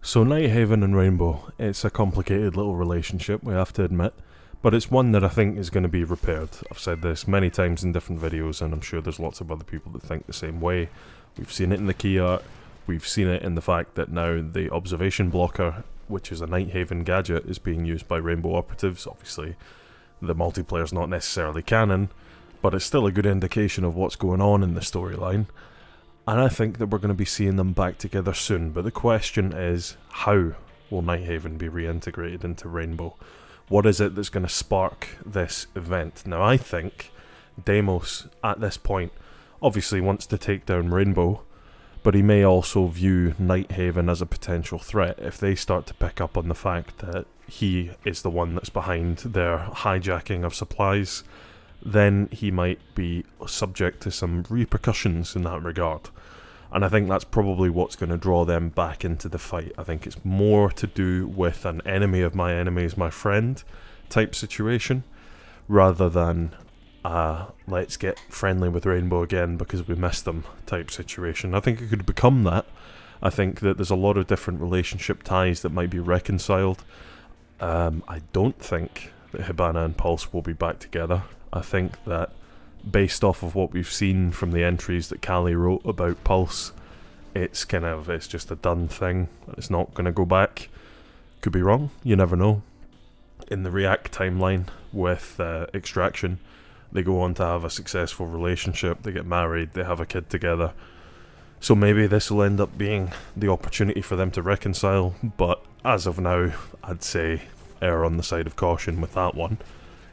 So Nighthaven and Rainbow, it's a complicated little relationship, we have to admit, but it's one that I think is going to be repaired. I've said this many times in different videos, and I'm sure there's lots of other people that think the same way. We've seen it in the key art, we've seen it in the fact that now the observation blocker, which is a Nighthaven gadget, is being used by Rainbow operatives. Obviously, the multiplayer's not necessarily canon, but it's still a good indication of what's going on in the storyline. And I think that we're going to be seeing them back together soon, but the question is, how will Nighthaven be reintegrated into Rainbow? What is it that's going to spark this event? Now, I think Deimos, at this point, obviously wants to take down Rainbow, but he may also view Nighthaven as a potential threat if they start to pick up on the fact that he is the one that's behind their hijacking of supplies. Then he might be subject to some repercussions in that regard. And I think that's probably what's going to draw them back into the fight. I think it's more to do with an enemy of my enemy is my friend type situation, rather than let's get friendly with Rainbow again because we missed them type situation. I think it could become that. I think that there's a lot of different relationship ties that might be reconciled. I don't think that Hibana and Pulse will be back together. I think that based off of what we've seen from the entries that Callie wrote about Pulse, it's just a done thing. It's not going to go back. Could be wrong, you never know. In the React timeline with Extraction, they go on to have a successful relationship, they get married, they have a kid together. So maybe this will end up being the opportunity for them to reconcile, but as of now, I'd say err on the side of caution with that one.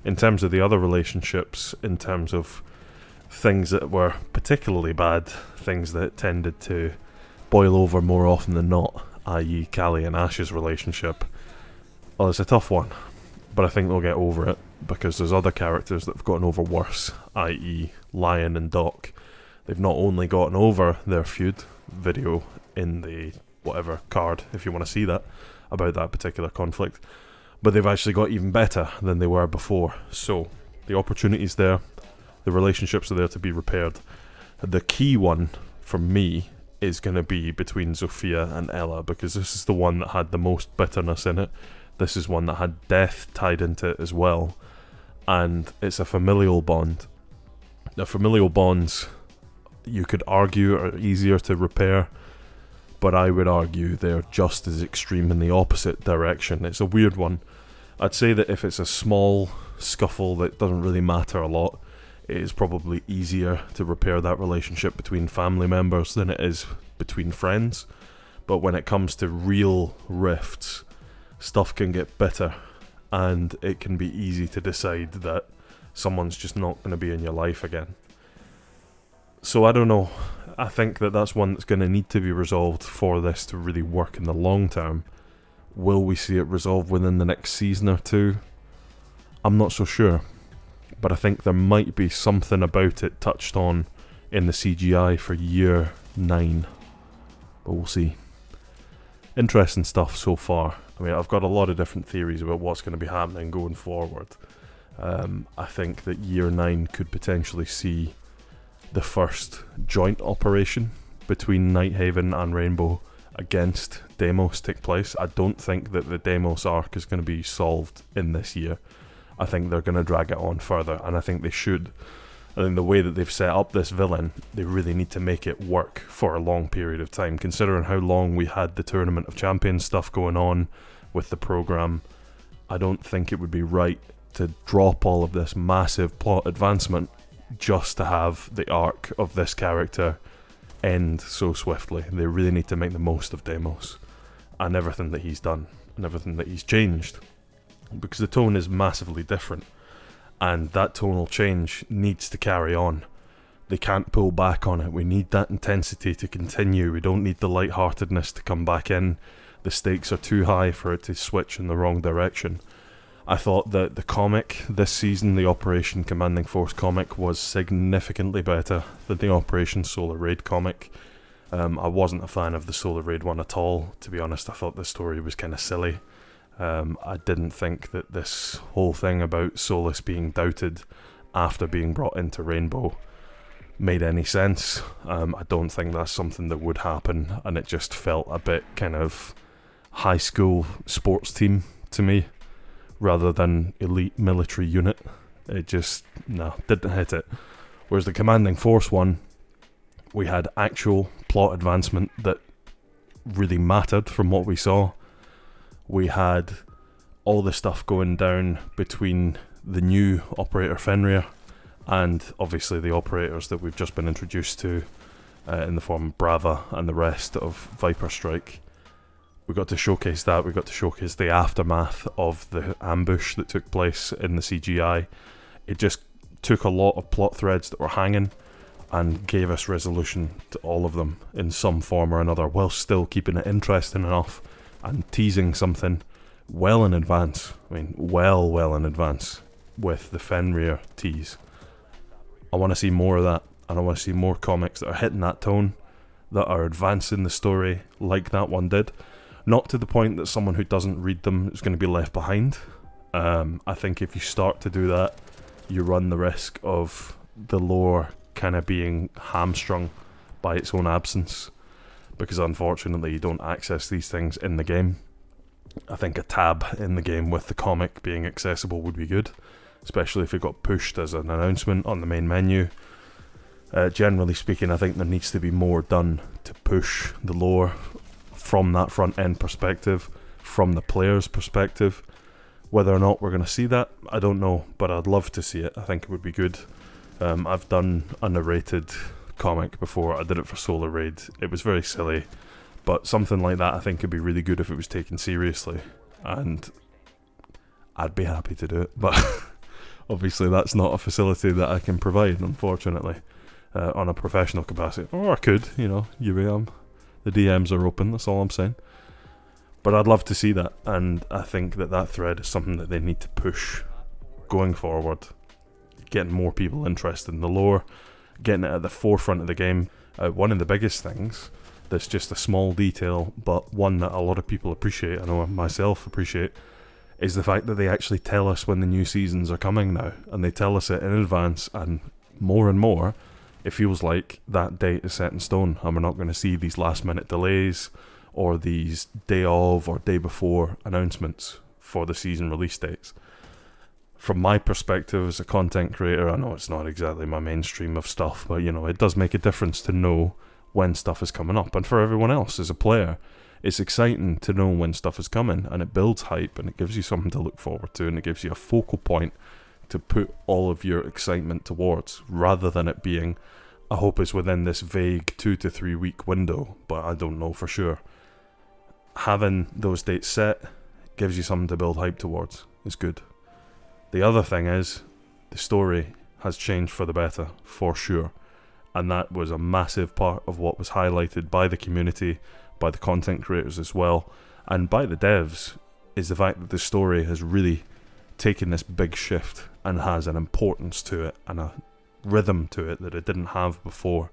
In terms of the other relationships, in terms of things that were particularly bad, things that tended to boil over more often than not, i.e. Callie and Ash's relationship, well, it's a tough one, but I think they'll get over it, because there's other characters that have gotten over worse, i.e. Lion and Doc. They've not only gotten over their feud, video in the whatever card, if you want to see that, about that particular conflict, but they've actually got even better than they were before. So the opportunity's there, the relationships are there to be repaired. The key one for me is going to be between Zofia and Ella, because this is the one that had the most bitterness in it. This is one that had death tied into it as well, and it's a familial bond. The familial bonds, you could argue, are easier to repair, but I would argue they're just as extreme in the opposite direction. It's a weird one. I'd say that if it's a small scuffle that doesn't really matter a lot, it is probably easier to repair that relationship between family members than it is between friends. But when it comes to real rifts, stuff can get bitter, and it can be easy to decide that someone's just not going to be in your life again. So I don't know. I think that that's one that's going to need to be resolved for this to really work in the long term. Will we see it resolved within the next season or two? I'm not so sure, but I think there might be something about it touched on in the CGI for year 9, but we'll see. Interesting stuff so far. I mean, I've got a lot of different theories about what's going to be happening going forward. I think that year 9 could potentially see the first joint operation between Nighthaven and Rainbow against Deimos take place. I don't think that the Deimos arc is going to be solved in this year. I think they're going to drag it on further, and I think they should. I think the way that they've set up this villain, they really need to make it work for a long period of time, considering how long we had the Tournament of Champions stuff going on with the program. I don't think it would be right to drop all of this massive plot advancement just to have the arc of this character end so swiftly. They really need to make the most of Deimos and everything that he's done and everything that he's changed, because the tone is massively different, and that tonal change needs to carry on. They can't pull back on it. We need that intensity to continue. We don't need the lightheartedness to come back in. The stakes are too high for it to switch in the wrong direction. I thought that the comic this season, the Operation Commanding Force comic, was significantly better than the Operation Solar Raid comic. I wasn't a fan of the Solar Raid one at all, to be honest. I thought the story was kind of silly. I didn't think that this whole thing about Solus being doubted after being brought into Rainbow made any sense. I don't think that's something that would happen, and it just felt a bit kind of high school sports team to me, rather than elite military unit. It just, no, didn't hit it. Whereas the Commanding Force one, we had actual plot advancement that really mattered from what we saw. We had all the stuff going down between the new operator Fenrir and obviously the operators that we've just been introduced to in the form of Brava and the rest of Viper Strike. We got to showcase that, we got to showcase the aftermath of the ambush that took place in the CGI. It just took a lot of plot threads that were hanging and gave us resolution to all of them in some form or another, while still keeping it interesting enough and teasing something well in advance. I mean, well in advance with the Fenrir tease. I want to see more of that, and I want to see more comics that are hitting that tone, that are advancing the story like that one did. Not to the point that someone who doesn't read them is going to be left behind. I think if you start to do that, you run the risk of the lore kind of being hamstrung by its own absence, because unfortunately you don't access these things in the game. I think a tab in the game with the comic being accessible would be good, especially if it got pushed as an announcement on the main menu. Generally speaking, I think there needs to be more done to push the lore from that front end perspective, from the player's perspective. Whether or not we're going to see that, I don't know, but I'd love to see it. I think it would be good. I've done a narrated comic before. I did it for Solar Raid. It was very silly, but something like that I think could be really good if it was taken seriously, and I'd be happy to do it, but obviously that's not a facility that I can provide, unfortunately, on a professional capacity. Or I could, you know, the DMs are open, that's all I'm saying. But I'd love to see that, and I think that thread is something that they need to push going forward. Getting more people interested in the lore, getting it at the forefront of the game. One of the biggest things that's just a small detail, but one that a lot of people appreciate, I know I myself appreciate, is the fact that they actually tell us when the new seasons are coming now, and they tell us it in advance, and more, it feels like that date is set in stone, and we're not going to see these last minute delays, or these day of or day before announcements for the season release dates. From my perspective as a content creator, I know it's not exactly my mainstream of stuff, but you know, it does make a difference to know when stuff is coming up. And for everyone else as a player, it's exciting to know when stuff is coming, and it builds hype, and it gives you something to look forward to, and it gives you a focal point to put all of your excitement towards, rather than it being, I hope it's within this vague 2 to 3 week window, but I don't know for sure. Having those dates set gives you something to build hype towards. It's good. The other thing is, the story has changed for the better, for sure. And that was a massive part of what was highlighted by the community, by the content creators as well, and by the devs, is the fact that the story has really taken this big shift and has an importance to it and a rhythm to it that it didn't have before.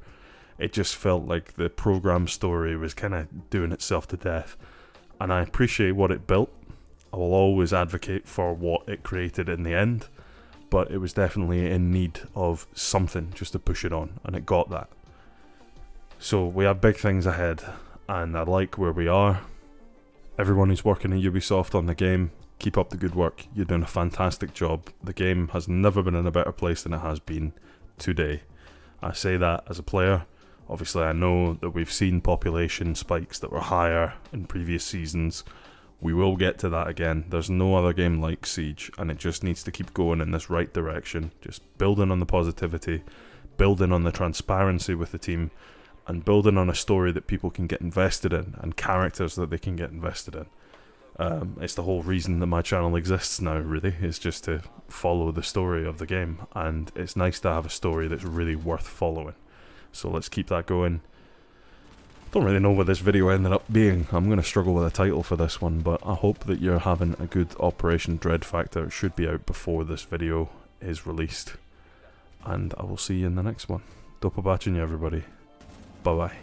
It just felt like the program story was kind of doing itself to death, and I appreciate what it built. I will always advocate for what it created in the end, but it was definitely in need of something just to push it on, and it got that. So we have big things ahead, and I like where we are. Everyone who's working at Ubisoft on the game, keep up the good work. You're doing a fantastic job. The game has never been in a better place than it has been today. I say that as a player. Obviously, I know that we've seen population spikes that were higher in previous seasons. We will get to that again. There's no other game like Siege, and it just needs to keep going in this right direction. Just building on the positivity, building on the transparency with the team, and building on a story that people can get invested in, and characters that they can get invested in. It's the whole reason that my channel exists now, really, is just to follow the story of the game, and it's nice to have a story that's really worth following. So let's keep that going. Don't really know what this video ended up being. I'm going to struggle with a title for this one, but I hope that you're having a good Operation Dread Factor. It should be out before this video is released. And I will see you in the next one. Do pobacenia, everybody. Bye bye.